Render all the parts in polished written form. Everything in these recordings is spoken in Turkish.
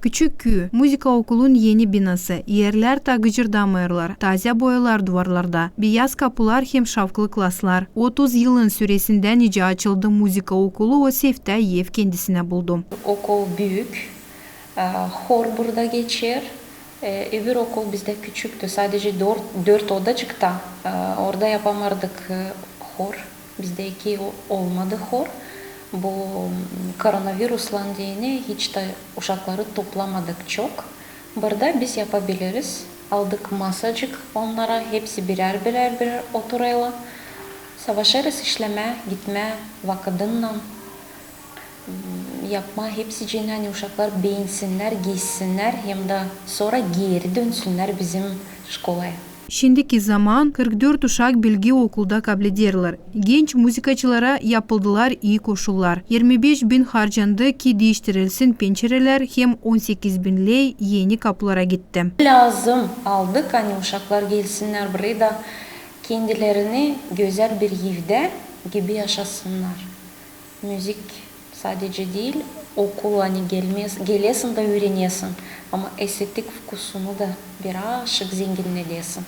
Küçük Kü, Müzika Okulun yeni binası, yerler ta gıcırdamayırlar, taze boyalar duvarlarda, beyaz kapılar hem şavklı klaslar. 30 yılın süresinden iyice açıldı Müzika Okulu, o sefte ev kendisine buldum. Okul büyük, hor burada geçer. Öbür okul bizde küçüktü, sadece 4 odacıkta, orada yapamadık hor, bizde 2 olmadı hor. Bu koronavirüsle diyene hiç de uşakları toplamadık çok. Burada biz yapabiliriz. Aldık masacık onlara, hepsi birer oturayla. Savaşırız işleme, gitme vakıdınla. Yapma hepsi için hani uşaklar beğensinler, giysinler hem de sonra geri dönsünler bizim şkolaya. Şimdiki zaman 44 uşak bilgi okulda kabul ediyorlar. Genç müzikacılara yapıldılar iyi koşullar. 25 bin harcandı ki değiştirilsin pencereler, hem 18 bin lei yeni kapılara gitti. Lazım aldık hani uşaklar gelsinler buraya da kendilerini güzel bir evde gibi yaşasınlar. Müzik sadece değil, okul hani gelesin de öğrenesin ama estetik fokusunu da birazcık zenginleyesin.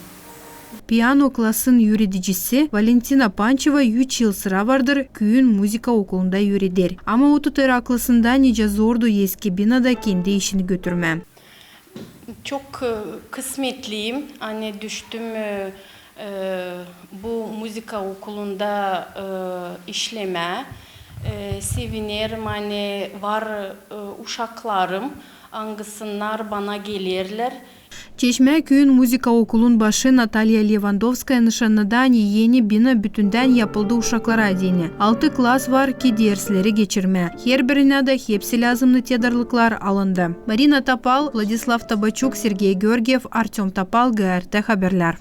Piyano klasın yöneticisi Valentina Pançeva 3 yıl sıra vardır Köyün Müzika Okulu'nda öğretir. Ama o tutar aklısında nice zordu eski binada kendi işini götürme. Çok kısmetliyim. Hani düştüm bu müzika okulunda işleme. Sevinirim, hani var uşaklarım, hangisler bana gelirler. Çeşme Köyün Müzika Okulun başı Natalya Lewandowskaya nişanlıdan yeni bina bütünden yapıldı uşaklara dini. 6 klas var ki dersleri geçirme. Her birine de hepsi lazımlı tedarlıklar alındı. Marina Tapal, Vladislav Tabachuk, Sergey Georgiev, Artyom Tapal, GRT Haberler.